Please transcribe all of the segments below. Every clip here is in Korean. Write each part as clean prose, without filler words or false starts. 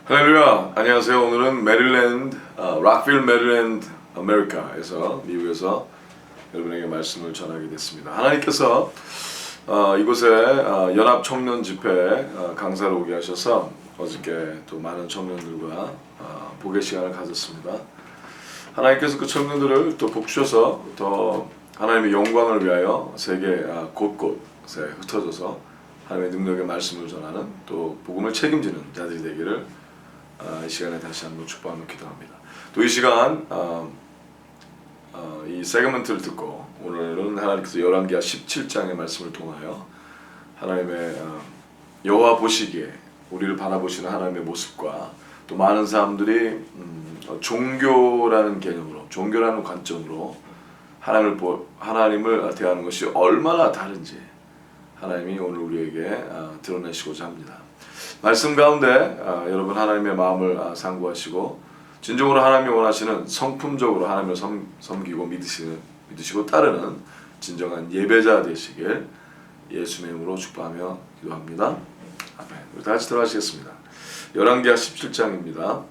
할렐루야, 안녕하세요. 오늘은 메릴랜드, 락빌 메릴랜드 아메리카에서, 미국에서 여러분에게 말씀을 전하게 됐습니다. 하나님께서 이곳에 연합 청년 집회 강사로 오게 하셔서 어저께 또 많은 청년들과 보게 시간을 가졌습니다. 하나님께서 그 청년들을 또 복주셔서 더 하나님의 영광을 위하여 세계 곳곳에 흩어져서 하나님의 능력의 말씀을 전하는 또 복음을 책임지는 자들이 되기를 이 시간에 다시 한번 축복하며 기도합니다. 또 이 시간 이 세그먼트를 듣고 오늘은 하나님께서 열왕기하 17장의 말씀을 통하여 하나님의 여호와 보시기에 우리를 바라보시는 하나님의 모습과 또 많은 사람들이 종교라는 개념으로, 종교라는 관점으로 하나님을 대하는 것이 얼마나 다른지 하나님이 오늘 우리에게 드러내시고자 합니다. 말씀 가운데 여러분 하나님의 마음을 상고하시고 진정으로 하나님이 원하시는 성품적으로 하나님을 섬기고 믿으시고 따르는 진정한 예배자 되시길 예수님의 이름으로 축복하며 기도합니다. 아멘. 우리 다 같이 들어가시겠습니다. 열왕기하 17장입니다.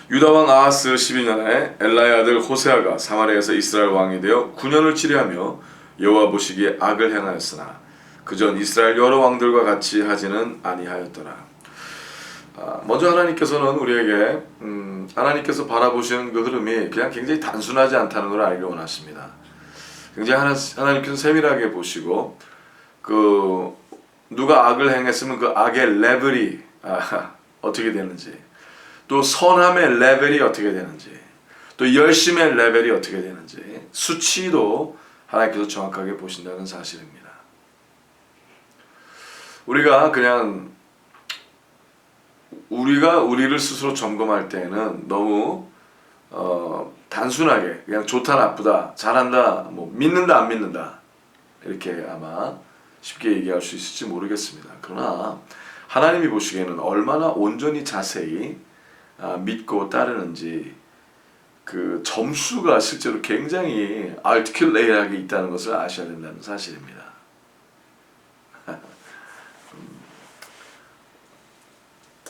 유다왕 아하스 12년에 엘라의 아들 호세아가 사마리아에서 이스라엘 왕이 되어 9년을 치리하며 여호와 보시기에 악을 행하였으나 그전 이스라엘 여러 왕들과 같이 하지는 아니하였더라. 먼저 하나님께서는 우리에게 하나님께서 바라보시는 그 흐름이 그냥 굉장히 단순하지 않다는 걸 알기 원하십니다. 굉장히 하나님께서 세밀하게 보시고 그 누가 악을 행했으면 그 악의 레벨이 어떻게 되는지, 또 선함의 레벨이 어떻게 되는지, 또 열심의 레벨이 어떻게 되는지 수치도 하나님께서 정확하게 보신다는 사실입니다. 우리가 그냥 우리를 스스로 점검할 때는 너무 단순하게 그냥 좋다 나쁘다 잘한다 뭐 믿는다 안 믿는다 이렇게 아마 쉽게 얘기할 수 있을지 모르겠습니다. 그러나 하나님이 보시기에는 얼마나 온전히 자세히 믿고 따르는지 그 점수가 실제로 굉장히 알티큘레이하게 있다는 것을 아셔야 된다는 사실입니다.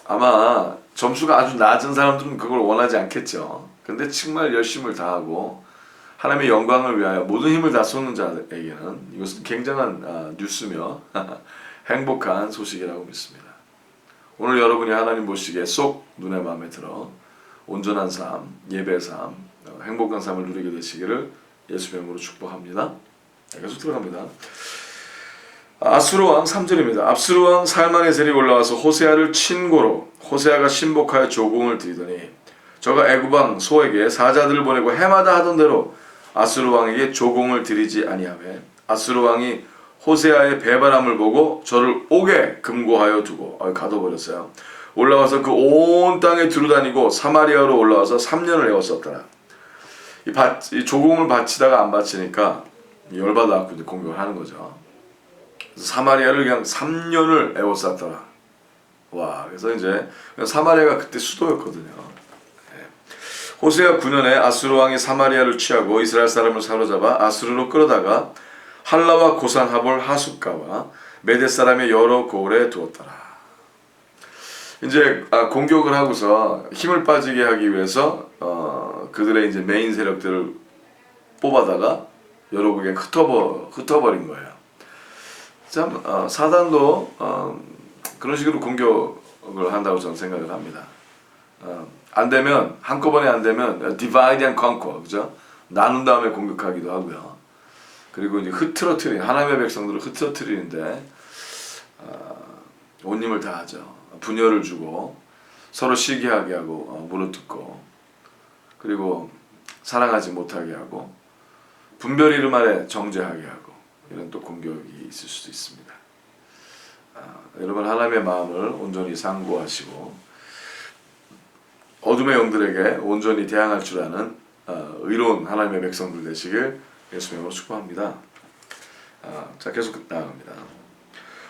아마 점수가 아주 낮은 사람들은 그걸 원하지 않겠죠. 근데 정말 열심을 다하고 하나님의 영광을 위하여 모든 힘을 다 쏟는 자에게는 이것은 굉장한 뉴스며 행복한 소식이라고 믿습니다. 오늘 여러분이 하나님 보시기에 쏙 눈에 마음에 들어 온전한 삶, 예배의 삶, 행복한 삶을 누리게 되시기를 예수의 이름으로 축복합니다. 계속 들어갑니다. 아수르 왕 3절입니다. 아수르 왕 살마네셀이 올라와서 호세아를 친고로 호세아가 신복하여 조공을 드리더니 저가 애굽 왕 소에게 사자들을 보내고 해마다 하던 대로 아수르 왕에게 조공을 드리지 아니하매 아수르 왕이 호세아의 배바람을 보고 저를 옥에 금고하여 두고 가둬버렸어요. 올라와서 그 온 땅에 두루다니고 사마리아로 올라와서 3년을 애웠었더라. 이 조공을 바치다가 안 바치니까 열받아갖고 이제 공격을 하는 거죠. 사마리아를 그냥 3년을 애워쌌더라. 와, 그래서 이제 사마리아가 그때 수도였거든요. 호세아 9년에 아수르 왕이 사마리아를 취하고 이스라엘 사람을 사로잡아 아수르로 끌어다가 할라와 고산 하볼 하숫가와 메대 사람의 여러 고을에 두었더라. 이제 공격을 하고서 힘을 빠지게 하기 위해서 그들의 이제 메인 세력들을 뽑아다가 여러 곳에 흩어버린 거예요. 참 사단도 그런 식으로 공격을 한다고 저는 생각을 합니다. 안 되면 한꺼번에 안 되면 divide and conquer, 그죠? 나눈 다음에 공격하기도 하고요. 그리고 이제 하나님의 백성들을 흐트러뜨리는데 온 힘을 다하죠. 분열을 주고 서로 시기하게 하고 물어뜯고 그리고 사랑하지 못하게 하고 분별 이름 아래 정죄하게 하고 이런 또 공격이 있을 수도 있습니다. 여러분 하나님의 마음을 온전히 상고하시고 어둠의 영들에게 온전히 대항할 줄 아는 의로운 하나님의 백성들 되시길 예수님의 이름으로 축복합니다. 자, 계속 나아갑니다.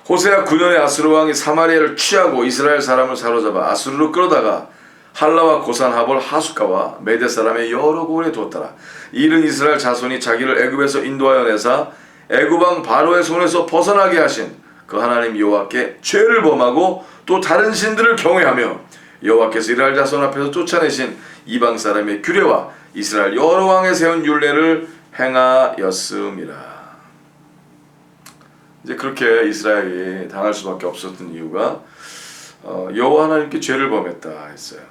호세아 9년에 아수르 왕이 사마리아를 취하고 이스라엘 사람을 사로잡아 아수르로 끌어다가 할라와 고산 하볼 하숫가와 메대 사람의 여러 고을에 두었더라. 이 일은 이스라엘 자손이 자기를 애굽에서 인도하여 내사 애굽 왕 바로의 손에서 벗어나게 하신 그 하나님 여호와께 죄를 범하고 또 다른 신들을 경외하며 여호와께서 이스라엘 자손 앞에서 쫓아내신 이방 사람의 규례와 이스라엘 여러 왕에 세운 율례를 행하였음이라. 이제 그렇게 이스라엘이 당할 수밖에 없었던 이유가 여호와 하나님께 죄를 범했다 했어요.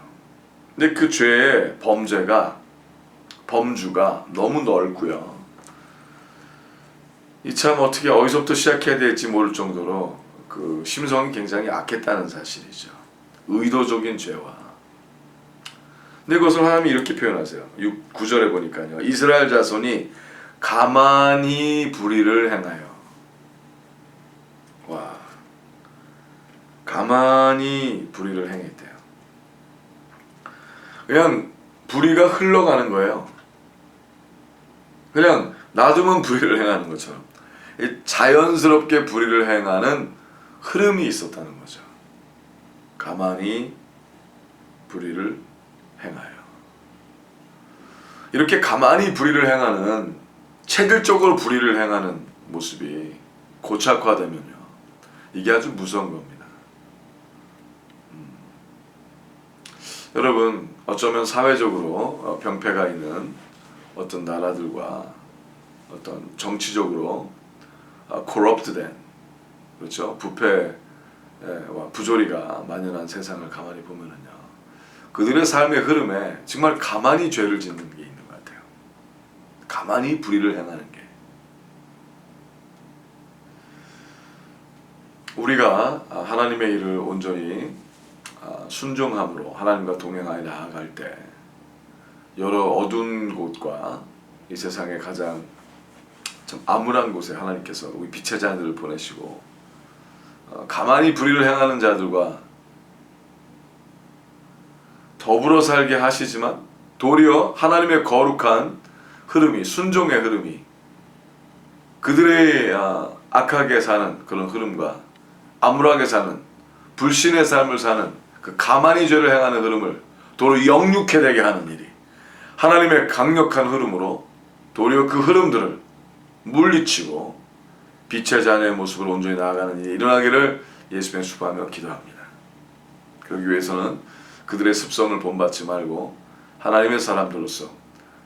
근데 그 죄의 범주가 너무 넓고요. 이 참 어떻게 어디서부터 시작해야 될지 모를 정도로 그 심성이 굉장히 악했다는 사실이죠. 의도적인 죄와. 근데 그것을 하나님이 이렇게 표현하세요. 9절에 보니까요. 이스라엘 자손이 가만히 불의를 행하여. 와, 가만히 불의를 행했대요. 그냥 불의가 흘러가는 거예요. 그냥 놔두면 불의를 행하는 것처럼 자연스럽게 불의를 행하는 흐름이 있었다는 거죠. 가만히 불의를 행하여. 이렇게 가만히 불의를 행하는, 체질적으로 불의를 행하는 모습이 고착화되면요, 이게 아주 무서운 겁니다. 여러분, 어쩌면 사회적으로 병폐가 있는 어떤 나라들과 어떤 정치적으로 corrupt된, 그렇죠, 부패와 부조리가 만연한 세상을 가만히 보면은요, 그들의 삶의 흐름에 정말 가만히 죄를 짓는 게 있는 것 같아요. 가만히 불의를 행하는 게. 우리가 하나님의 일을 온전히 순종함으로 하나님과 동행하여 나아갈 때 여러 어두운 곳과 이 세상의 가장 참 암울한 곳에 하나님께서 우리 빛의 자녀들을 보내시고 가만히 불의를 행하는 자들과 더불어 살게 하시지만 도리어 하나님의 거룩한 흐름이, 순종의 흐름이, 그들의 악하게 사는 그런 흐름과 암울하게 사는 불신의 삶을 사는 그 가만히 죄를 행하는 흐름을 도리어 영육해 되게 하는 일이, 하나님의 강력한 흐름으로 도리어 그 흐름들을 물리치고 빛의 자녀의 모습으로 온전히 나아가는 일이 일어나기를 예수님의 수고하며 기도합니다. 그러기 위해서는 그들의 습성을 본받지 말고 하나님의 사람들로서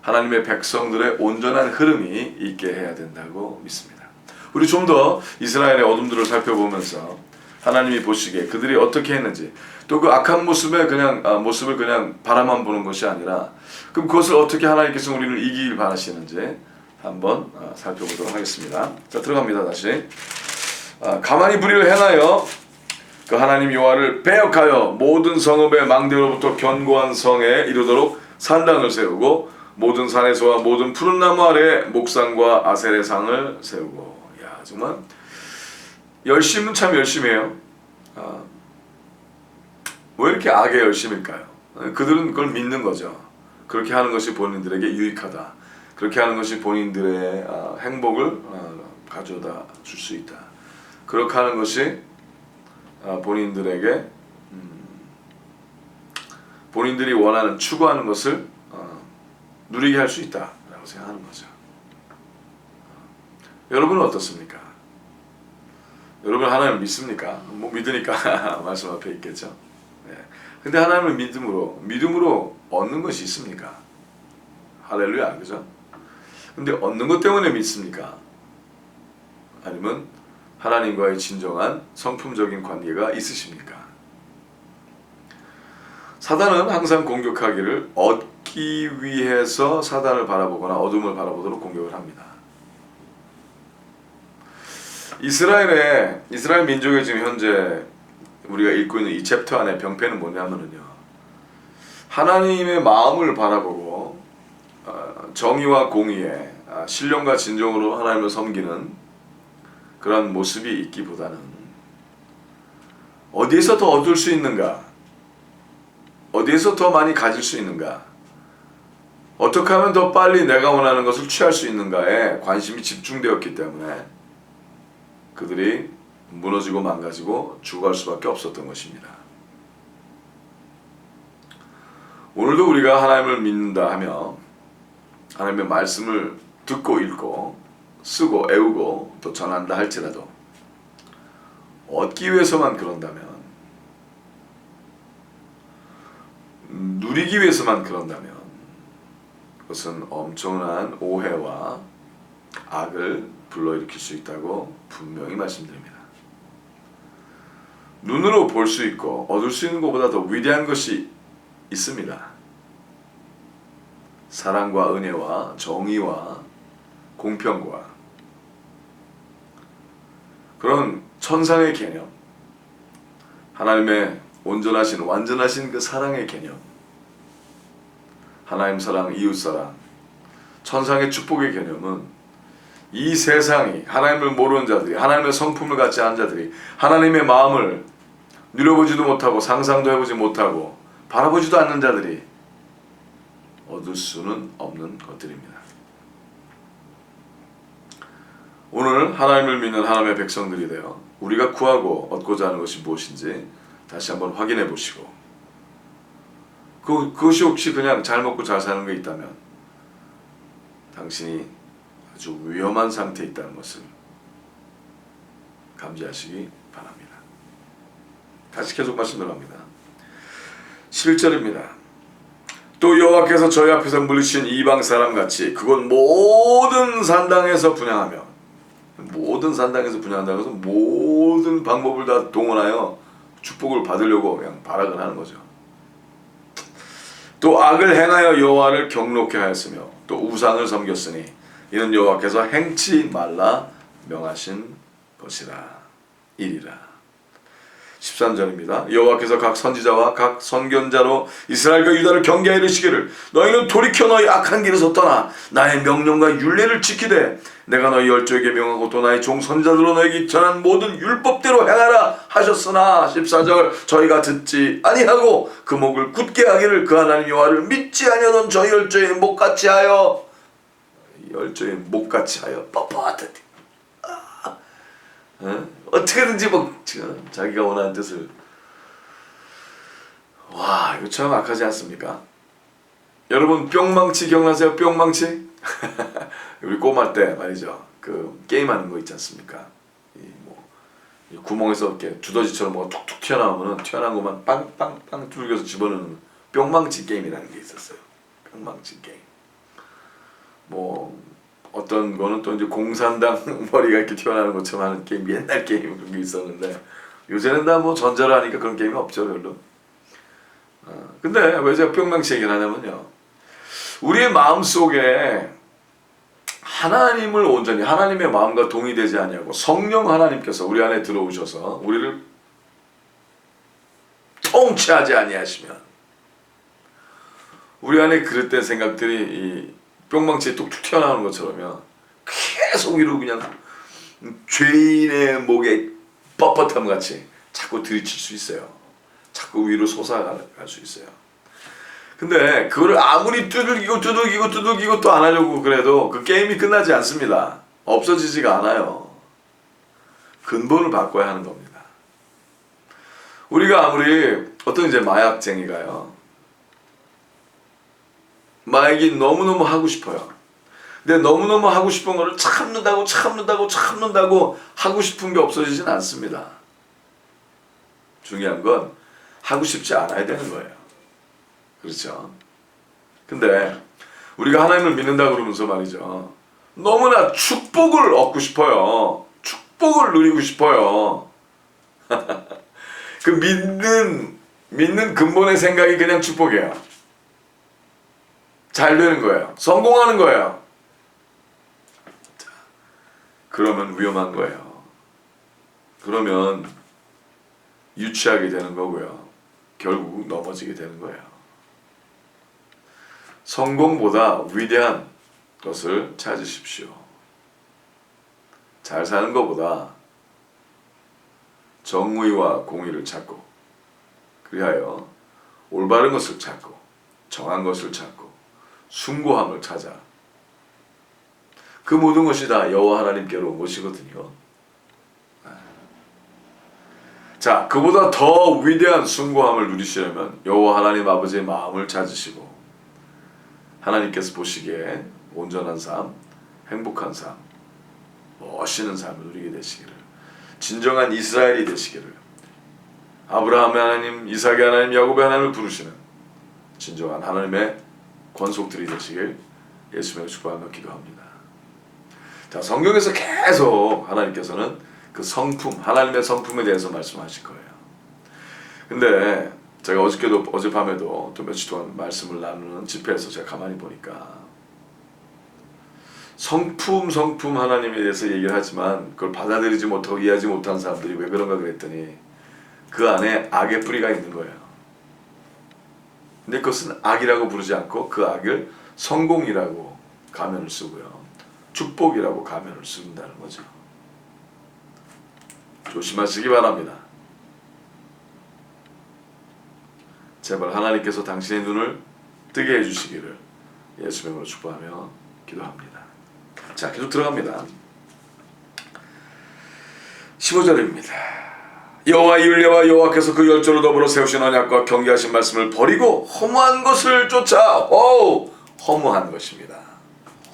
하나님의 백성들의 온전한 흐름이 있게 해야 된다고 믿습니다. 우리 좀 더 이스라엘의 어둠들을 살펴보면서 하나님이 보시기에 그들이 어떻게 했는지, 또 그 악한 모습을 그냥 바라만 보는 것이 아니라 그럼 그것을 어떻게 하나님께서 우리를 이기길 바라시는지 한번 살펴보도록 하겠습니다. 자, 들어갑니다. 다시. 가만히 불의를 행하여 그 하나님 여호와를 배역하여 모든 성읍의 망대로부터 견고한 성에 이르도록 산당을 세우고 모든 산에서와 모든 푸른 나무 아래 목상과 아셀의 상을 세우고. 야, 정말 열심은 참 열심해요. 왜 이렇게 악에 열심일까요? 그들은 그걸 믿는 거죠. 그렇게 하는 것이 본인들에게 유익하다. 그렇게 하는 것이 본인들의 행복을 가져다 줄 수 있다. 그렇게 하는 것이 본인들에게 본인들이 원하는, 추구하는 것을 누리게 할 수 있다라고 생각하는 거죠. 여러분은 어떻습니까? 여러분 하나님을 믿습니까? 뭐 믿으니까 말씀 앞에 있겠죠. 네. 근데 하나님을 믿음으로 얻는 것이 있습니까? 할렐루야, 그죠? 근데 얻는 것 때문에 믿습니까? 아니면 하나님과의 진정한 성품적인 관계가 있으십니까? 사단은 항상 공격하기를 얻기 위해서 사단을 바라보거나 어둠을 바라보도록 공격을 합니다. 이스라엘 민족의 지금 현재 우리가 읽고 있는 이 챕터 안에 병폐는 뭐냐면요, 하나님의 마음을 바라보고 정의와 공의에 신령과 진정으로 하나님을 섬기는 그런 모습이 있기보다는 어디에서 더 얻을 수 있는가, 어디에서 더 많이 가질 수 있는가, 어떻게 하면 더 빨리 내가 원하는 것을 취할 수 있는가에 관심이 집중되었기 때문에 그들이 무너지고 망가지고 죽어갈 수밖에 없었던 것입니다. 오늘도 우리가 하나님을 믿는다 하며 하나님의 말씀을 듣고 읽고 쓰고 애우고 또 전한다 할지라도 얻기 위해서만 그런다면 누리기 위해서만 그런다면 그것은 엄청난 오해와 악을 불러일으킬 수 있다고 분명히 말씀드립니다. 눈으로 볼 수 있고 얻을 수 있는 것보다 더 위대한 것이 있습니다. 사랑과 은혜와 정의와 공평과 그런 천상의 개념, 하나님의 온전하신 완전하신 그 사랑의 개념, 하나님 사랑, 이웃 사랑, 천상의 축복의 개념은 이 세상이 하나님을 모르는 자들이, 하나님의 성품을 갖지 않은 자들이 하나님의 마음을 누려보지도 못하고 상상도 해보지 못하고 바라보지도 않는 자들이 얻을 수는 없는 것들입니다. 오늘 하나님을 믿는 하나님의 백성들이 되어 우리가 구하고 얻고자 하는 것이 무엇인지 다시 한번 확인해 보시고, 그것이 혹시 그냥 잘 먹고 잘 사는 게 있다면 당신이 아주 위험한 상태에 있다는 것을 감지하시기 바랍니다. 다시 계속 말씀 들어갑니다. 11절입니다. 또 여호와께서 저희 앞에서 물리신 이방 사람같이 그곳 모든 산당에서 분향하며, 모든 산당에서 분향한다고 해서 모든 방법을 다 동원하여 축복을 받으려고 그냥 발악을 하는 거죠. 또 악을 행하여 여호와를 경록케 하였으며 또 우상을 섬겼으니 이는 여호와께서 행치 말라 명하신 것이라 이리라. 13절입니다. 여호와께서 각 선지자와 각 선견자로 이스라엘과 유다를 경계하여 이르시기를 너희는 돌이켜 너희 악한 길에서 떠나 나의 명령과 율례를 지키되 내가 너희 열조에게 명하고 또 나의 종 선지자들로 너에게 전한 모든 율법대로 행하라 하셨으나 14절 저희가 듣지 아니하고 그 목을 굳게 하기를 그 하나님 여호와를 믿지 아니하던 저희 열조의 목같이 하여, 열조의 목같이 하여 뻣뻣하더니 어떻게든지 뭐 자기가 원하는 뜻을, 와 이거 참 악하지 않습니까? 여러분 뿅망치 기억나세요? 뿅망치? 우리 꼬마 때 말이죠. 그 게임하는 거 있지 않습니까? 이 구멍에서 이렇게 두더지처럼 뭐가 툭툭 튀어나오면은 튀어나온 것만 빵빵빵 뚫겨서 집어넣는 뿅망치 게임이라는 게 있었어요. 뿅망치 게임. 뭐 어떤 거는 또 이제 공산당 머리가 이렇게 튀어나오는 것처럼 하는 게임, 옛날 게임 그런 게 있었는데 요새는 다 뭐 전자로 하니까 그런 게임이 없죠 별로. 근데 왜 제가 뿅망치 얘기를 하냐면요, 우리의 마음 속에 하나님을 온전히 하나님의 마음과 동의되지 아니하고 성령 하나님께서 우리 안에 들어오셔서 우리를 통치하지 아니하시면 우리 안에 그릇된 생각들이 이 뿅망치에 뚝뚝 튀어나오는 것처럼요 계속 위로 그냥 죄인의 목에 뻣뻣함 같이 자꾸 들이칠 수 있어요. 자꾸 위로 솟아갈 수 있어요. 근데 그거를 아무리 두들기고 또 안 하려고 그래도 그 게임이 끝나지 않습니다. 없어지지가 않아요. 근본을 바꿔야 하는 겁니다. 우리가 아무리 어떤 이제 마약쟁이가요, 마약이 너무너무 하고 싶어요. 근데 너무너무 하고 싶은 거를 참는다고 하고 싶은 게 없어지진 않습니다. 중요한 건 하고 싶지 않아야 되는 거예요. 그렇죠? 근데 우리가 하나님을 믿는다 그러면서 말이죠, 너무나 축복을 얻고 싶어요. 축복을 누리고 싶어요. 그 믿는 근본의 생각이 그냥 축복이에요. 잘 되는 거예요. 성공하는 거예요. 자, 그러면 위험한 거예요. 그러면 유치하게 되는 거고요. 결국 넘어지게 되는 거예요. 성공보다 위대한 것을 찾으십시오. 잘 사는 것보다 정의와 공의를 찾고, 그리하여 올바른 것을 찾고 정한 것을 찾고 숭고함을 찾아, 그 모든 것이 다 여호와 하나님께로 온 것이거든요. 자, 그보다 더 위대한 숭고함을 누리시려면 여호와 하나님 아버지의 마음을 찾으시고 하나님께서 보시기에 온전한 삶, 행복한 삶, 멋있는 삶을 누리게 되시기를, 진정한 이스라엘이 되시기를, 아브라함의 하나님, 이삭의 하나님, 야곱의 하나님을 부르시는 진정한 하나님의 권속들이 되시길 예수님의 축복하며 기도합니다. 자, 성경에서 계속 하나님께서는 그 성품, 하나님의 성품에 대해서 말씀하실 거예요. 근데 제가 어젯밤에도 또 며칠 동안 말씀을 나누는 집회에서 제가 가만히 보니까 성품 하나님에 대해서 얘기를 하지만 그걸 받아들이지 못하고 이해하지 못한 사람들이 왜 그런가 그랬더니 그 안에 악의 뿌리가 있는 거예요. 근데 그것은 악이라고 부르지 않고 그 악을 성공이라고 가면을 쓰고요. 축복이라고 가면을 쓴다는 거죠. 조심하시기 바랍니다. 제발 하나님께서 당신의 눈을 뜨게 해주시기를 예수님으로 축복하며 기도합니다. 자, 계속 들어갑니다. 15절입니다. 여호와 율례와 여호와께서 그 열조로 더불어 세우신 언약과 경계하신 말씀을 버리고 허무한 것을 쫓아 허무한 것입니다.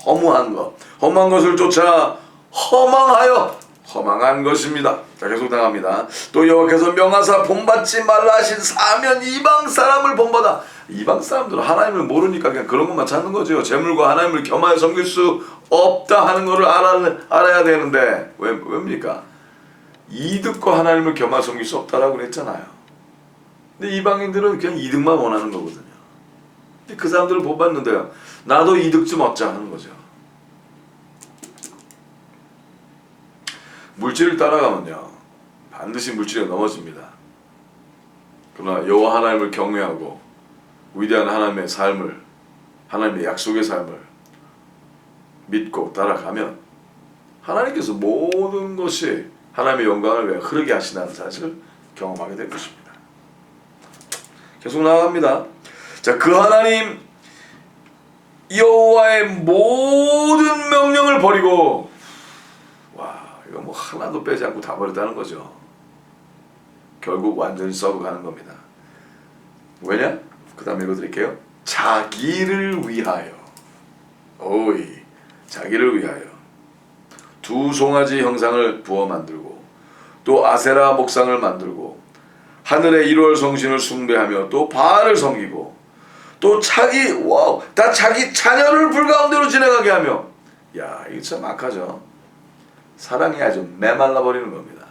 허무한 것을 쫓아 허망한 것입니다. 자, 계속 나갑니다. 또 여호와께서 명하사 본받지 말라 하신 사면 이방 사람을 본받아. 이방 사람들은 하나님을 모르니까 그냥 그런 것만 찾는 거죠. 재물과 하나님을 겸하여 섬길 수 없다 하는 것을 알아야 되는데 왜입니까? 이득과 하나님을 겸하여 섬길 수 없다라고 그랬잖아요. 근데 이방인들은 그냥 이득만 원하는 거거든요. 근데 그 사람들을 본받는데요, 나도 이득 좀 얻자 하는 거죠. 물질을 따라가면요 반드시 물질에 넘어집니다. 그러나 여호와 하나님을 경외하고 위대한 하나님의 삶을, 하나님의 약속의 삶을 믿고 따라가면 하나님께서 모든 것이 하나님의 영광을 위해 흐르게 하신다는 사실을 경험하게 될 것입니다. 계속 나아갑니다. 자, 그 하나님 여호와의 모든 명령을 버리고, 이거 뭐 하나도 빼지 않고 다 버렸다는 거죠. 결국 완전히 썩어가는 겁니다. 왜냐? 그 다음에 읽어드릴게요. 자기를 위하여, 자기를 위하여 두 송아지 형상을 부어 만들고 또 아세라 목상을 만들고 하늘의 1월 성신을 숭배하며 또 바알을 섬기고 또 자기 자녀를 불 가운데로 지나가게 하며, 이게 참 악하죠. 사랑이 아주 메말라 버리는 겁니다.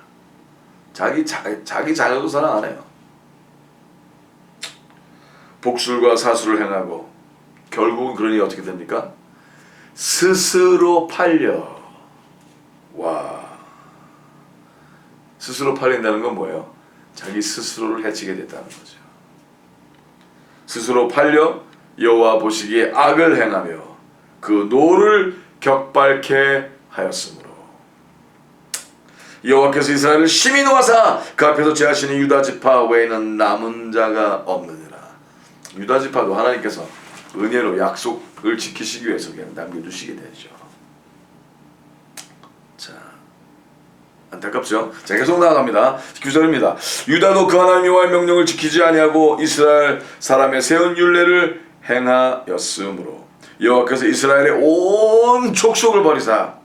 자기 자녀도 사랑 안 해요. 복술과 사수를 행하고 결국은 그러니 어떻게 됩니까? 스스로 팔려. 스스로 팔린다는 건 뭐예요? 자기 스스로를 해치게 됐다는 거죠. 스스로 팔려 여호와 보시기에 악을 행하며 그 노를 격발케 하였으므로 여호와께서 이스라엘을 심히 노하사 그 앞에서 제하시는 유다 지파 외에는 남은 자가 없느니라. 유다 지파도 하나님께서 은혜로 약속을 지키시기 위해서 그냥 남겨두시게 되죠. 자, 안타깝죠? 자, 계속 나아갑니다. 9절입니다. 유다도 그 하나님 여호와의 명령을 지키지 아니하고 이스라엘 사람의 세운 율례를 행하였으므로 여호와께서 이스라엘의 온 족속을 버리사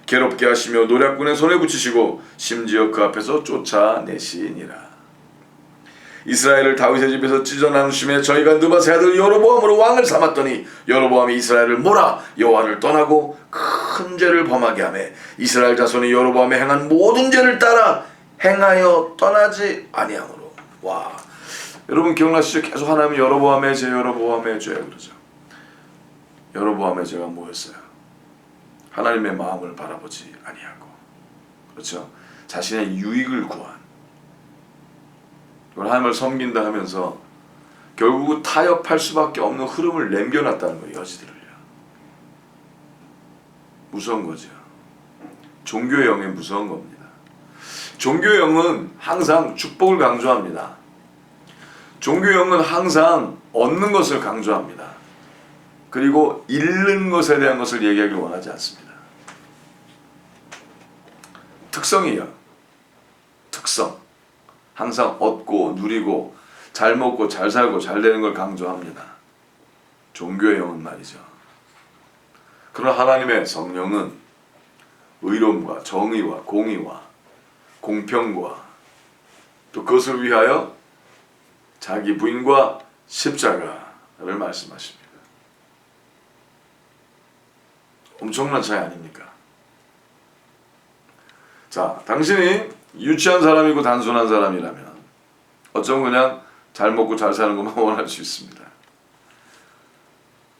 괴롭게 하시며 노략군의 손에 붙이시고 심지어 그 앞에서 쫓아내시니라. 이스라엘을 다윗의 집에서 찢어 나누심에 저희가 느바세 아들 여로보암으로 왕을 삼았더니 여로보암이 이스라엘을 몰아 여호와를 떠나고 큰 죄를 범하게 하며 이스라엘 자손이 여로보암에 행한 모든 죄를 따라 행하여 떠나지 아니하므로. 여러분 기억나시죠? 계속 하나님은 여로보암의 죄 그러죠. 여로보암의 죄가 뭐였어요? 하나님의 마음을 바라보지 아니하고, 그렇죠? 자신의 유익을 구한, 하나님을 섬긴다 하면서 결국은 타협할 수밖에 없는 흐름을 남겨놨다는 거예요. 여지들을요. 무서운 거죠. 종교의 영에 무서운 겁니다. 종교의 영은 항상 축복을 강조합니다. 종교의 영은 항상 얻는 것을 강조합니다. 그리고 잃는 것에 대한 것을 얘기하길 원하지 않습니다. 특성이에요. 특성. 항상 얻고 누리고 잘 먹고 잘 살고 잘 되는 걸 강조합니다. 종교의 영은 말이죠. 그러나 하나님의 성령은 의로움과 정의와 공의와 공평과 또 그것을 위하여 자기 부인과 십자가, 말씀하십니다. 엄청난 차이 아닙니까? 자, 당신이 유치한 사람이고 단순한 사람이라면 어쩌면 그냥 잘 먹고 잘 사는 것만 원할 수 있습니다.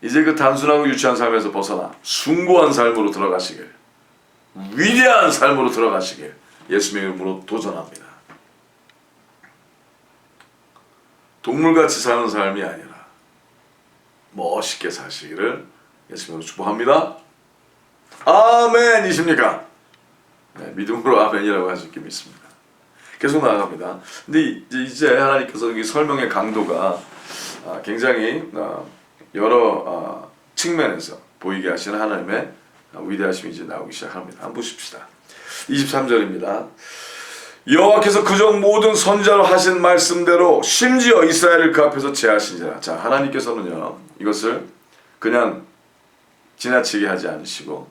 이제 그 단순하고 유치한 삶에서 벗어나 숭고한 삶으로 들어가시길, 위대한 삶으로 들어가시길 예수님의 이름으로 도전합니다. 동물같이 사는 삶이 아니라 멋있게 사시기를 예수님으로 축복합니다. 아멘이십니까? 네, 믿음으로 아멘이라고 할 수 있게 믿습니다. 계속 나아갑니다. 근데 이제 하나님께서 이 설명의 강도가 굉장히 여러 측면에서 보이게 하시는 하나님의 위대하심이 이제 나오기 시작합니다. 한번 보십시다. 23절입니다. 여호와께서 그전 모든 선지자로 하신 말씀대로 심지어 이스라엘을 그 앞에서 제하시니라. 자, 하나님께서는요, 이것을 그냥 지나치게 하지 않으시고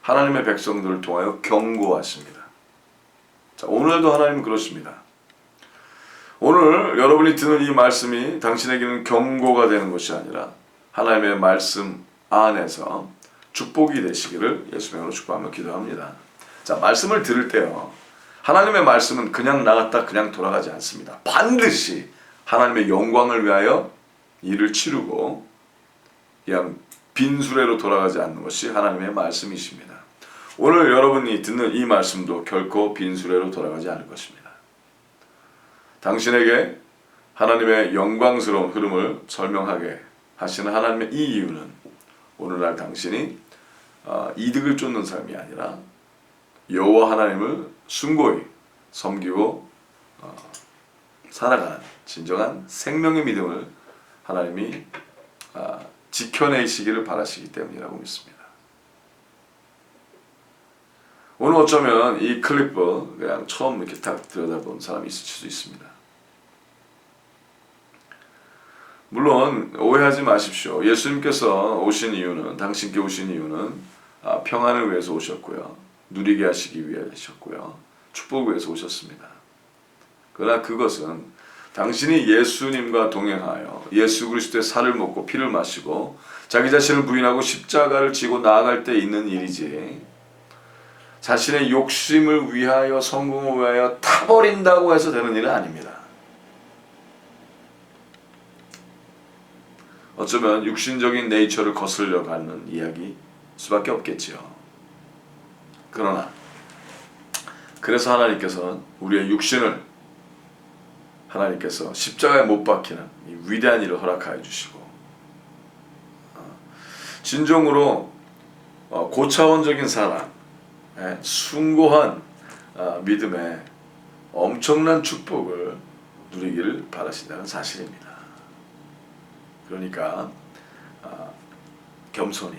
하나님의 백성들을 통하여 경고하십니다. 자, 오늘도 하나님은 그러십니다. 오늘 여러분이 듣는 이 말씀이 당신에게는 경고가 되는 것이 아니라 하나님의 말씀 안에서 축복이 되시기를 예수님으로 축복하며 기도합니다. 자, 말씀을 들을 때요, 하나님의 말씀은 그냥 나갔다 그냥 돌아가지 않습니다. 반드시 하나님의 영광을 위하여 일을 치르고 그냥 빈수레로 돌아가지 않는 것이 하나님의 말씀이십니다. 오늘 여러분이 듣는 이 말씀도 결코 빈수레로 돌아가지 않을 것입니다. 당신에게 하나님의 영광스러운 흐름을 설명하게 하시는 하나님의 이 이유는 오늘날 당신이 이득을 쫓는 삶이 아니라 여호와 하나님을 숭고히 섬기고 살아가는 진정한 생명의 믿음을 하나님이 지켜내시기를 바라시기 때문이라고 믿습니다. 오늘 어쩌면 이 클립을 그냥 처음 이렇게 딱 들여다본 사람이 있을 수도 있습니다. 물론 오해하지 마십시오. 예수님께서 오신 이유는, 당신께 오신 이유는 평안을 위해서 오셨고요, 누리게 하시기 위하셨고요, 축복을 위해서 오셨습니다. 그러나 그것은 당신이 예수님과 동행하여 예수 그리스도의 살을 먹고 피를 마시고 자기 자신을 부인하고 십자가를 지고 나아갈 때 있는 일이지, 자신의 욕심을 위하여 성공을 위하여 타버린다고 해서 되는 일은 아닙니다. 어쩌면 육신적인 네이처를 거슬려 가는 이야기 수밖에 없겠지요. 그러나 그래서 하나님께서는 우리의 육신을 하나님께서 십자가에 못 박히는 이 위대한 일을 허락하여 주시고 진정으로 고차원적인 사랑, 숭고한 믿음의 엄청난 축복을 누리기를 바라신다는 사실입니다. 그러니까 겸손히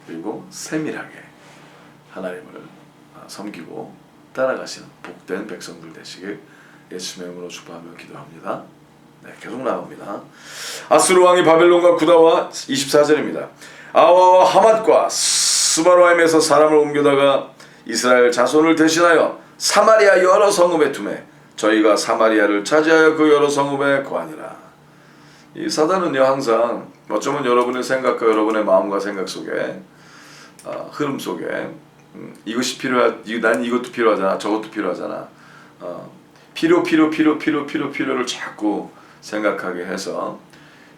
그리고 세밀하게 하나님을 섬기고 따라가시는 복된 백성들 되시길 예수님의 이름으로 축복하며 기도합니다. 네, 계속 나갑니다. 아수르 왕이 바벨론과 구다와 24절입니다. 아와와 하맛과 스바로임에서 사람을 옮겨다가 이스라엘 자손을 대신하여 사마리아 여러 성읍에 두매 저희가 사마리아를 차지하여 그 여러 성읍에 거하니라. 이 사단은요, 항상 어쩌면 여러분의 생각과 여러분의 마음과 생각 속에 흐름 속에 이것이 난 이것도 필요하잖아, 저것도 필요하잖아, 필요를 자꾸 생각하게 해서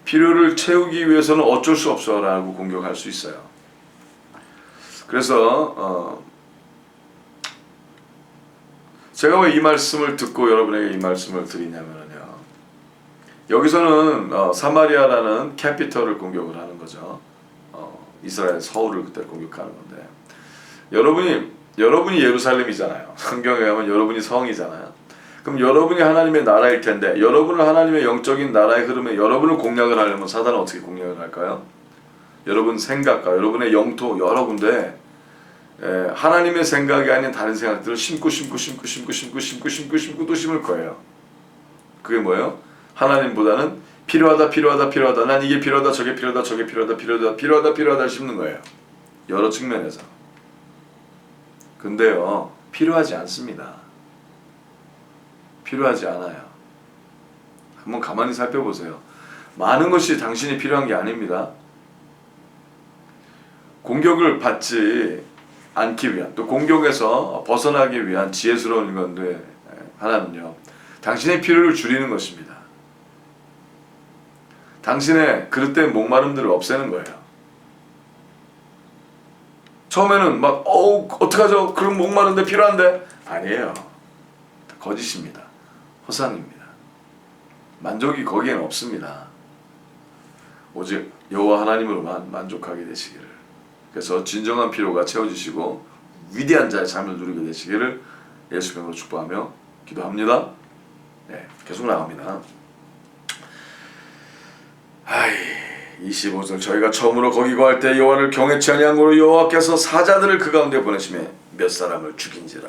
필요를 채우기 위해서는 어쩔 수 없어라고 공격할 수 있어요. 그래서 제가 왜 이 말씀을 듣고 여러분에게 이 말씀을 드리냐면요, 여기서는 사마리아라는 캐피털을 공격을 하는 거죠. 이스라엘 서울을 그때 공격하는 건데, 여러분이 예루살렘이잖아요. 성경에 가면 여러분이 성이잖아요. 그럼 여러분이 하나님의 나라일 텐데, 여러분을 하나님의 영적인 나라의 흐름에 여러분을 공략을 하려면 사단은 어떻게 공략을 할까요? 여러분 생각과 여러분의 영토 여러 군데 하나님의 생각이 아닌 다른 생각들을 심고 또 심을 거예요. 그게 뭐예요? 하나님보다는 필요하다. 난 이게 필요하다, 저게 필요하다 심는 거예요. 여러 측면에서. 근데요, 필요하지 않습니다. 필요하지 않아요. 한번 가만히 살펴보세요. 많은 것이 당신이 필요한 게 아닙니다. 공격을 받지 않기 위한, 또 공격에서 벗어나기 위한 지혜스러운 건데 하나는요, 당신의 필요를 줄이는 것입니다. 당신의 그릇된 목마름들을 없애는 거예요. 처음에는 막 어떡하죠? 그럼 목마른데 필요한데? 아니에요. 거짓입니다. 허상입니다. 만족이 거기엔 없습니다. 오직 여호와 하나님으로만 만족하게 되시기를. 그래서 진정한 필요가 채워지시고 위대한 자의 삶을 누리게 되시기를 예수 이름으로 축복하며 기도합니다. 네, 계속 나갑니다. 25절 저희가 처음으로 거기 거할 때 여호와를 경외치 아니한 고로 여호와께서 사자들을 그 가운데 보내시며 몇 사람을 죽인지라.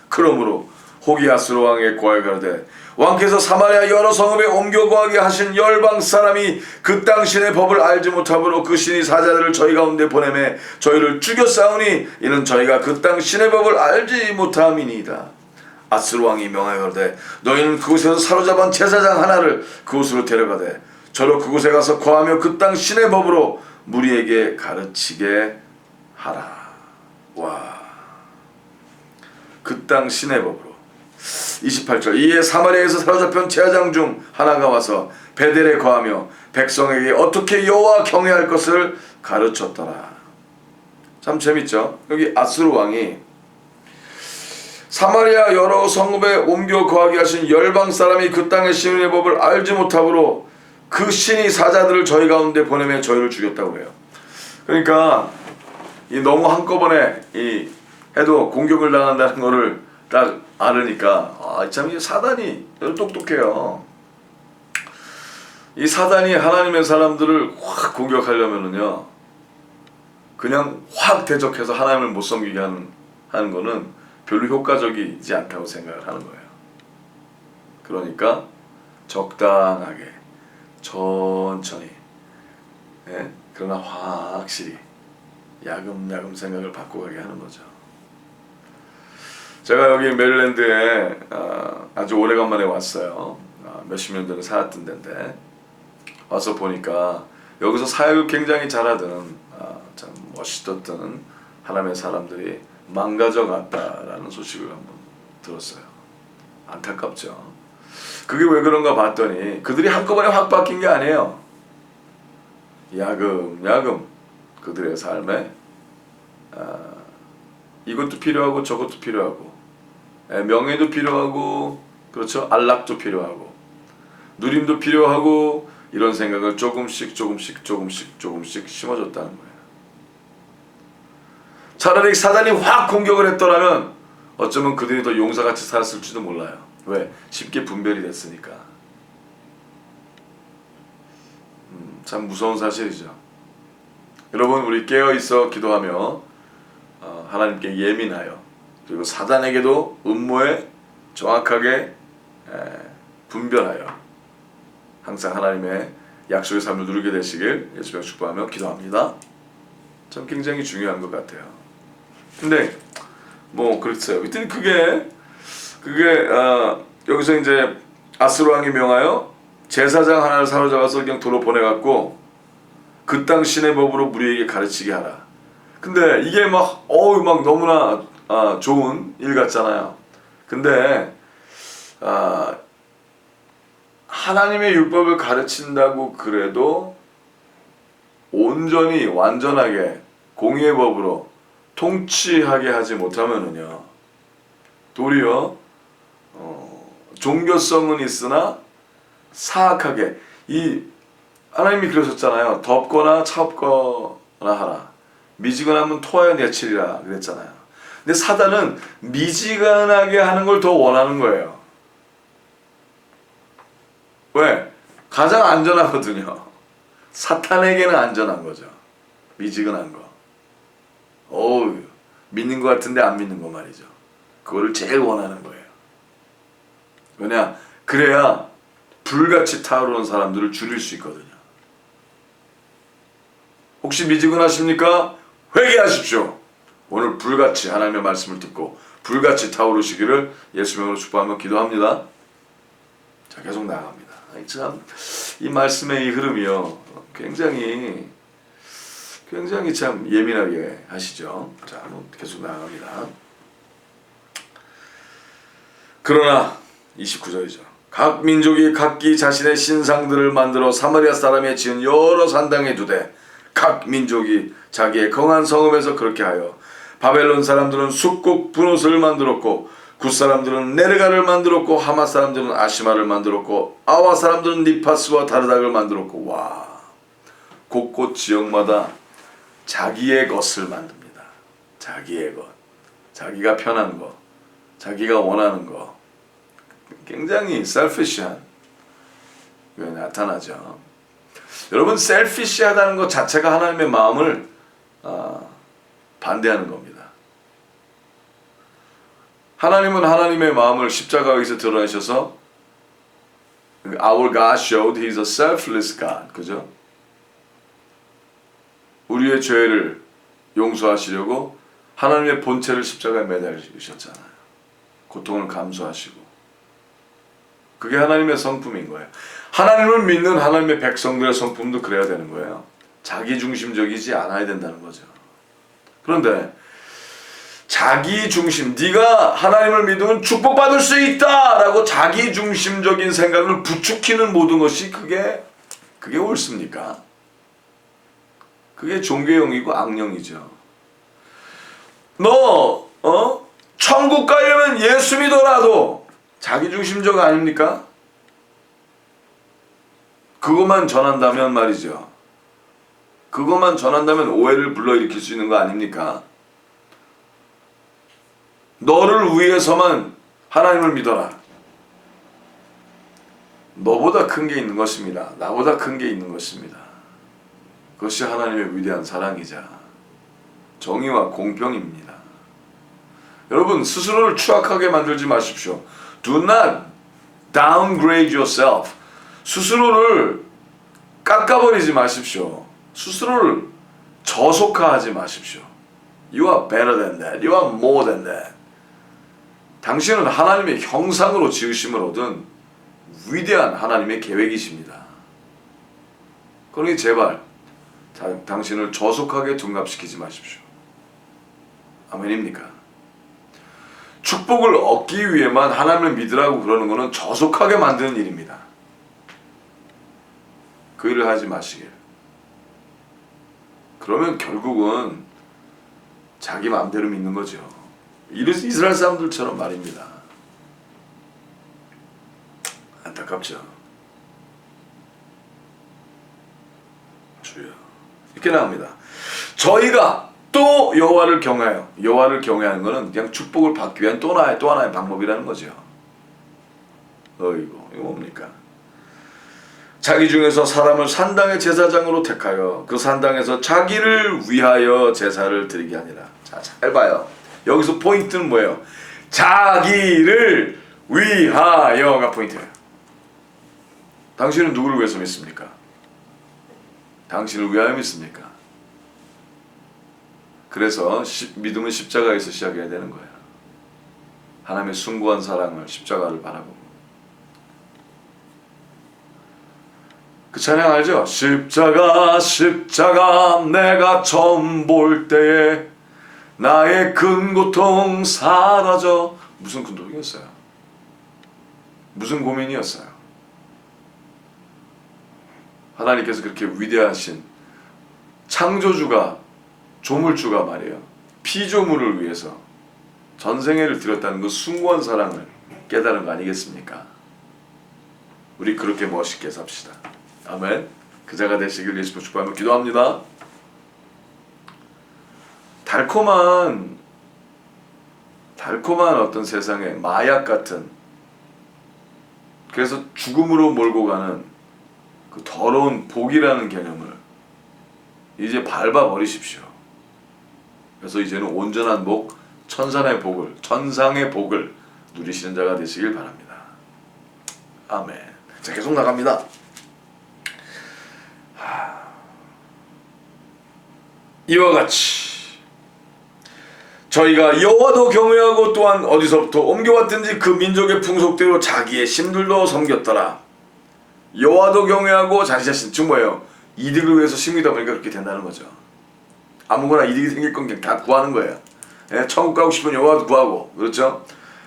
그러므로 호기 아수르 왕의 고하여 가로되 왕께서 사마리아 여러 성읍에 옮겨 거하게 하신 열방 사람이 그 땅 신의 법을 알지 못함으로 그 신이 사자들을 저희 가운데 보내매 저희를 죽였사오니 이는 저희가 그 땅 신의 법을 알지 못함이니이다. 아수르 왕이 명하여 가로되 너희는 그곳에서 사로잡은 제사장 하나를 그곳으로 데려가되 저로 그곳에 가서 거하며 그 땅 신의 법으로 무리에게 가르치게 하라. 와, 그 땅 신의 법으로. 28절 이에 사마리아에서 사로잡힌 제사장 중 하나가 와서 베델에 거하며 백성에게 어떻게 여호와 경외할 것을 가르쳤더라. 참 재밌죠. 여기 아수르 왕이 사마리아 여러 성읍에 옮겨 거하게 하신 열방 사람이 그 땅의 신의 법을 알지 못함으로 그 신이 사자들을 저희 가운데 보내며 저희를 죽였다고 해요. 그러니까 이 너무 한꺼번에 해도 공격을 당한다는 거를 딱 알으니까 참 이 사단이 똑똑해요. 이 사단이 하나님의 사람들을 확 공격하려면은요, 그냥 확 대적해서 하나님을 못 섬기게 하는 거는 별로 효과적이지 않다고 생각을 하는 거예요. 그러니까 적당하게 천천히, 그러나 확실히 야금야금 생각을 바꿔가게 하는 거죠. 제가 여기 메릴랜드에 아주 오래간만에 왔어요. 몇십 년 전에 살았던 데인데 와서 보니까 여기서 사역을 굉장히 잘하던 참 멋있었던 하나님의 사람들이 망가져 갔다라는 소식을 한번 들었어요. 안타깝죠. 그게 왜 그런가 봤더니 그들이 한꺼번에 확 바뀐 게 아니에요. 야금야금 그들의 삶에 이것도 필요하고 저것도 필요하고 명예도 필요하고 그렇죠, 안락도 필요하고 누림도 필요하고 이런 생각을 조금씩 심어줬다는 거예요. 차라리 사단이 확 공격을 했더라면 어쩌면 그들이 더 용사같이 살았을지도 몰라요. 왜? 쉽게 분별이 됐으니까. 참 무서운 사실이죠. 여러분, 우리 깨어있어 기도하며 하나님께 예민하여, 그리고 사단에게도 음모에 정확하게 분별하여 항상 하나님의 약속의 삶을 누리게 되시길 예수님을 축복하며 기도합니다. 참 굉장히 중요한 것 같아요. 근데 뭐 그렇어요. 하여튼 그게 여기서 이제 아수르 왕이 명하여 제사장 하나를 사로잡아서 그냥 도로 보내갖고 그 땅 신의 법으로 무리에게 가르치게 하라. 근데 이게 막 너무나 좋은 일 같잖아요. 근데 하나님의 율법을 가르친다고 그래도 온전히 완전하게 공의의 법으로 통치하게 하지 못하면은요, 도리어 종교성은 있으나 사악하게, 이 하나님이 그러셨잖아요. 덥거나 차갑거나 하라. 미지근하면 토하여 내치리라 그랬잖아요. 근데 사단은 미지근하게 하는 걸 더 원하는 거예요. 왜? 가장 안전하거든요. 사탄에게는 안전한 거죠. 미지근한 거. 믿는 것 같은데 안 믿는 거 말이죠. 그거를 제일 원하는 거예요. 왜냐? 그래야 불같이 타오르는 사람들을 줄일 수 있거든요. 혹시 미지근하십니까? 회개하십시오. 오늘 불같이 하나님의 말씀을 듣고 불같이 타오르시기를 예수님으로 축복하며 기도합니다. 자, 계속 나아갑니다. 참 이 말씀의 이 흐름이요 굉장히 참 예민하게 하시죠. 자, 계속 나갑니다. 그러나 29절이죠. 각 민족이 각기 자신의 신상들을 만들어 사마리아 사람의 지은 여러 산당에 두되 각 민족이 자기의 거한 성읍에서 그렇게 하여 바벨론 사람들은 숫국 분옷을 만들었고 굿 사람들은 네르가를 만들었고 하맛 사람들은 아시마를 만들었고 아와 사람들은 니파스와 다르닥을 만들었고 와 곳곳 지역마다 자기의 것을 만듭니다. 자기의 것, 자기가 편한 것, 자기가 원하는 것. 굉장히 셀피시한 게 나타나죠. 여러분 셀피시하다는 것 자체가 하나님의 마음을 반대하는 겁니다. 하나님은 하나님의 마음을 십자가에서 드러내셔서 Our God showed He's a selfless God. 그죠? 우리의 죄를 용서하시려고 하나님의 본체를 십자가에 매달리셨잖아요. 고통을 감수하시고. 그게 하나님의 성품인 거예요. 하나님을 믿는 하나님의 백성들의 성품도 그래야 되는 거예요. 자기중심적이지 않아야 된다는 거죠. 그런데 자기중심, 네가 하나님을 믿으면 축복받을 수 있다라고 자기중심적인 생각을 부추기는 모든 것이 그게 옳습니까? 그게 종교형이고 악령이죠. 너 천국 가려면 예수 믿어라도 자기중심적 아닙니까? 그것만 전한다면 말이죠. 그것만 전한다면 오해를 불러일으킬 수 있는 거 아닙니까? 너를 위해서만 하나님을 믿어라. 너보다 큰 게 있는 것입니다. 나보다 큰 게 있는 것입니다. 그것이 하나님의 위대한 사랑이자 정의와 공평입니다. 여러분 스스로를 추악하게 만들지 마십시오. Do not downgrade yourself. 스스로를 깎아버리지 마십시오. 스스로를 저속화하지 마십시오. You are better than that. You are more than that. 당신은 하나님의 형상으로 지으심을 얻은 위대한 하나님의 계획이십니다. 그러니 제발 당신을 저속하게 둔갑시키지 마십시오. 아멘입니까? 축복을 얻기 위해만 하나님을 믿으라고 그러는 것은 저속하게 만드는 일입니다. 그 일을 하지 마시길. 그러면 결국은 자기 마음대로 믿는 거죠. 이스라엘 사람들처럼 말입니다. 안타깝죠. 주여. 이렇게 나옵니다. 저희가 또 여호와를 경외하여, 여호와를 경외하는 것은 그냥 축복을 받기 위한 또 하나의 방법이라는 거죠. 이거 뭡니까? 자기 중에서 사람을 산당의 제사장으로 택하여 그 산당에서 자기를 위하여 제사를 드리게 하니라. 자, 잘 봐요. 여기서 포인트는 뭐예요? 자기를 위하여가 포인트예요. 당신은 누구를 위해서 믿습니까? 당신을 위하여 믿습니까? 그래서 믿음은 십자가에서 시작해야 되는 거예요. 하나님의 숭고한 사랑을, 십자가를 바라보고. 그 찬양 알죠? 십자가 십자가 내가 처음 볼 때에 나의 큰 고통 사라져. 무슨 고통이었어요? 무슨 고민이었어요? 하나님께서 그렇게 위대하신 창조주가, 조물주가 말이에요. 피조물을 위해서 전생애를 드렸다는 그 숭고한 사랑을 깨달은 거 아니겠습니까? 우리 그렇게 멋있게 삽시다. 아멘. 그자가 되시길 예수님 축복하며 기도합니다. 달콤한 어떤 세상에 마약 같은, 그래서 죽음으로 몰고 가는 그 더러운 복이라는 개념을 이제 밟아버리십시오. 그래서 이제는 온전한 복, 천상의 복을 누리시는 자가 되시길 바랍니다. 아멘. 자, 계속 나갑니다. 이와 같이 저희가 여호와도 경외하고 또한 어디서부터 옮겨왔든지 그 민족의 풍속대로 자기의 신들도 섬겼더라. 여호와도 경외하고 자기 자신, 즉 뭐예요? 이득을 위해서 심기다 보니까 그렇게 된다는 거죠. 아무거나 이득이 생길 건 그냥 다 구하는 거예요. 예? 천국 가고 싶은 여호와도 구하고, 그렇죠?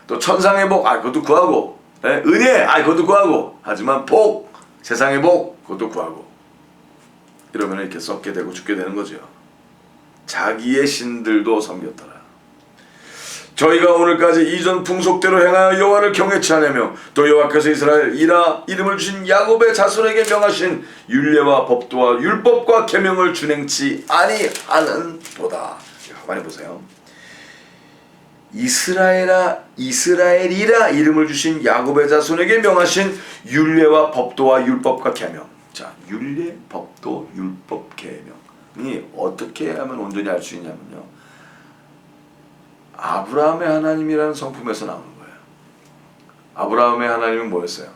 또 천상의 복, 그것도 구하고, 예? 은혜, 그것도 구하고, 하지만 복, 세상의 복, 그것도 구하고, 이러면 이렇게 썩게 되고 죽게 되는 거죠. 자기의 신들도 섬겼더라. 저희가 오늘까지 이전 풍속대로 행하여 여호와를 경외치 않으며 또 여호와께서 이스라엘 이름을 주신 야곱의 자손에게 명하신 율례와 법도와 율법과 계명을 준행치 아니하는 도다. 가만히 보세요. 이스라엘이라 이름을 주신 야곱의 자손에게 명하신 율례와 법도와 율법과 계명. 자, 율례, 법도, 율법, 계명이 어떻게 하면 온전히 알 수 있냐면요, 아브라함의 하나님이라는 성품에서 나오는 거예요. 아브라함의 하나님은 뭐였어요?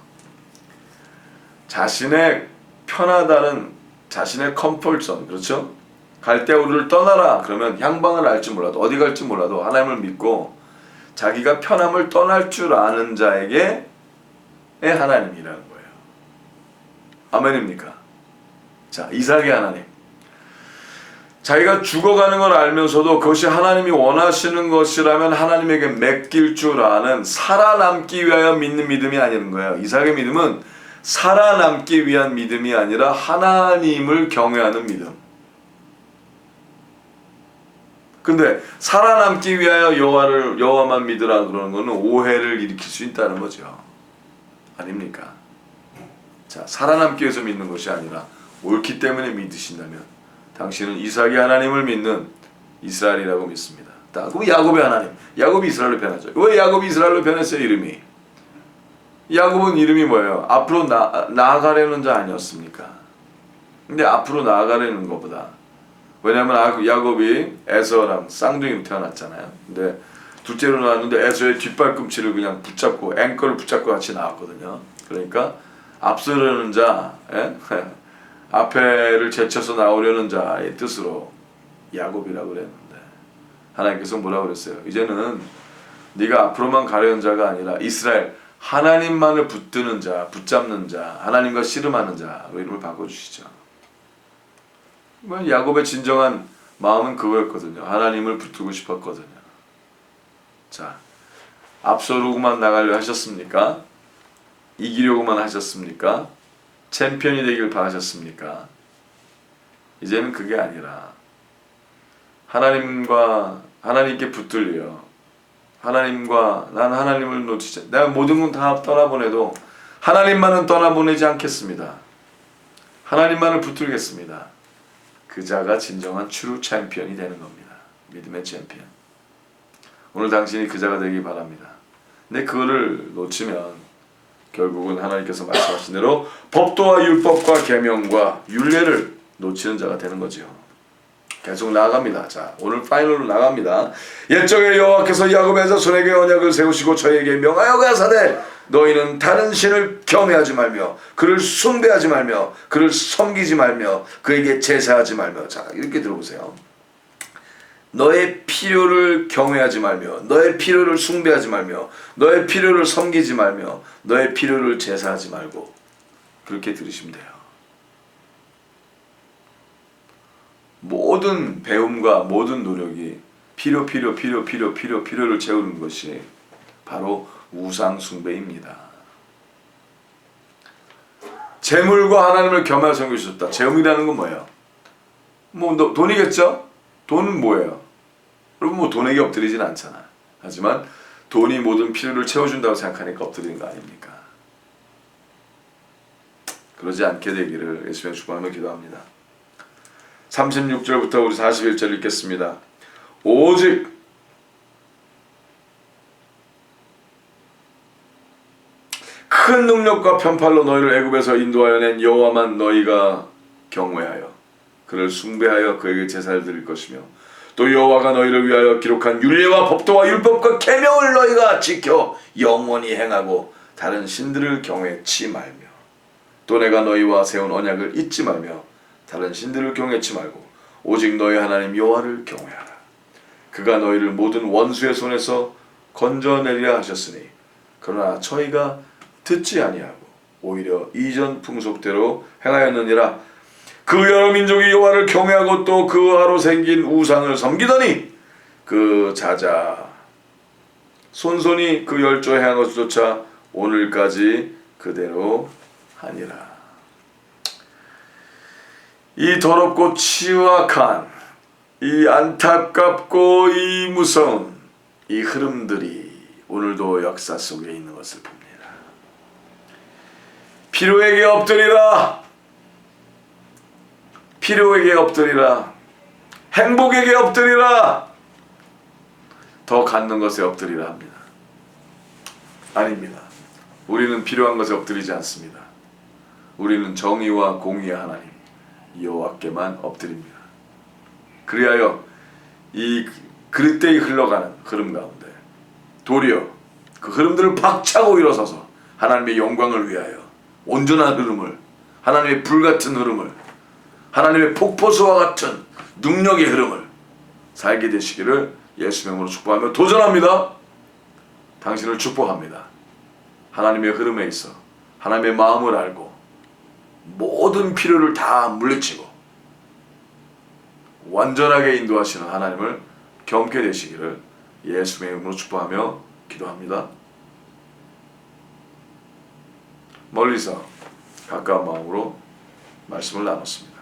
자신의 편하다는, 자신의 컴포트존, 그렇죠? 갈대우르를 떠나라 그러면 향방을 알지 몰라도, 어디 갈지 몰라도 하나님을 믿고 자기가 편함을 떠날 줄 아는 자에게의 하나님이라는 거예요. 아멘입니까? 자, 이삭의 하나님. 자기가 죽어가는 걸 알면서도 그것이 하나님이 원하시는 것이라면 하나님에게 맡길 줄 아는, 살아남기 위하여 믿는 믿음이 아닌 거예요. 이삭의 믿음은 살아남기 위한 믿음이 아니라 하나님을 경외하는 믿음. 근데 살아남기 위하여 여호와만 믿으라 그러는 것은 오해를 일으킬 수 있다는 거죠. 아닙니까? 자, 살아남기 위해서 믿는 것이 아니라 옳기 때문에 믿으신다면 당신은 이삭의 하나님을 믿는 이스라엘이라고 믿습니다. 그럼 야곱의 하나님, 야곱이 이스라엘로 변하죠. 왜 야곱이 이스라엘로 변했어요? 이름이. 야곱은 이름이 뭐예요? 앞으로 나아가려는 자 아니었습니까? 근데 앞으로 나아가려는 것보다, 왜냐하면 야곱이 에서랑 쌍둥이로 태어났잖아요. 근데 둘째로 나왔는데 에서의 뒷발꿈치를 그냥 붙잡고, 앵커를 붙잡고 같이 나왔거든요. 그러니까 앞서려는 자, 앞에를 제쳐서 나오려는 자의 뜻으로 야곱이라고 그랬는데, 하나님께서 뭐라고 그랬어요? 이제는 네가 앞으로만 가려는 자가 아니라 이스라엘, 하나님만을 붙드는 자, 붙잡는 자, 하나님과 씨름하는 자로 이름을 바꿔주시죠. 야곱의 진정한 마음은 그거였거든요. 하나님을 붙들고 싶었거든요. 자, 앞서려고만 나가려 하셨습니까? 이기려고만 하셨습니까? 챔피언이 되길 바라셨습니까? 이제는 그게 아니라 하나님께 붙들려, 하나님과, 난 하나님을 놓치지, 내가 모든 건 다 떠나보내도 하나님만은 떠나보내지 않겠습니다. 하나님만을 붙들겠습니다. 그 자가 진정한 트루 챔피언이 되는 겁니다. 믿음의 챔피언. 오늘 당신이 그 자가 되기 바랍니다. 근데 그거를 놓치면 결국은 하나님께서 말씀하신 대로 법도와 율법과 계명과 율례를 놓치는 자가 되는 거죠. 계속 나아갑니다. 자, 오늘 파이널로 나갑니다. 옛적에 여호와께서 야곱의 자손에게 언약을 세우시고 저에게 명하여 가사대 너희는 다른 신을 경외하지 말며 그를 숭배하지 말며 그를 섬기지 말며 그에게 제사하지 말며. 자, 이렇게 들어보세요. 너의 필요를 경외하지 말며 너의 필요를 숭배하지 말며 너의 필요를 섬기지 말며 너의 필요를 제사하지 말고, 그렇게 들으시면 돼요. 모든 배움과 모든 노력이 필요를 채우는 것이 바로 우상 숭배입니다. 재물과 하나님을 겸하여 섬기셨다. 재물이라는 건 뭐예요? 돈이겠죠? 돈은 뭐예요? 여러분 돈에게 엎드리진 않잖아. 하지만 돈이 모든 필요를 채워준다고 생각하니까 엎드리는 거 아닙니까? 그러지 않게 되기를 예수님의 축복하며 기도합니다. 36절부터 우리 41절 읽겠습니다. 오직 큰 능력과 편팔로 너희를 애굽에서 인도하여 낸 여호와만 너희가 경외하여 그를 숭배하여 그에게 제사를 드릴 것이며 또 여호와가 너희를 위하여 기록한 율례와 법도와 율법과 계명을 너희가 지켜 영원히 행하고 다른 신들을 경외치 말며 또 내가 너희와 세운 언약을 잊지 말며 다른 신들을 경외치 말고 오직 너희 하나님 여호와를 경외하라. 그가 너희를 모든 원수의 손에서 건져내리라 하셨으니 그러나 저희가 듣지 아니하고 오히려 이전 풍속대로 행하였느니라. 그 여러 민족이 여호와를 경외하고 또 그하로 생긴 우상을 섬기더니 그 자자 손손이 그 열조 행한 것조차 오늘까지 그대로 하니라. 이 더럽고 취약한, 이 안타깝고 이 무서운 이 흐름들이 오늘도 역사 속에 있는 것을 봅니다. 필요에게 엎드리라. 필요에게 엎드리라. 행복에게 엎드리라. 더 갖는 것에 엎드리라 합니다. 아닙니다. 우리는 필요한 것에 엎드리지 않습니다. 우리는 정의와 공의의 하나님 여호와께만 엎드립니다. 그리하여 이 그릇되이 흘러가는 흐름 가운데 도리어 그 흐름들을 박차고 일어서서 하나님의 영광을 위하여 온전한 흐름을, 하나님의 불같은 흐름을, 하나님의 폭포수와 같은 능력의 흐름을 살게 되시기를 예수 이름으로 축복하며 도전합니다. 당신을 축복합니다. 하나님의 흐름에 있어 하나님의 마음을 알고 모든 필요를 다 물리치고 완전하게 인도하시는 하나님을 경험케 되시기를 예수의 이름으로 축복하며 기도합니다. 멀리서 가까운 마음으로 말씀을 나눴습니다.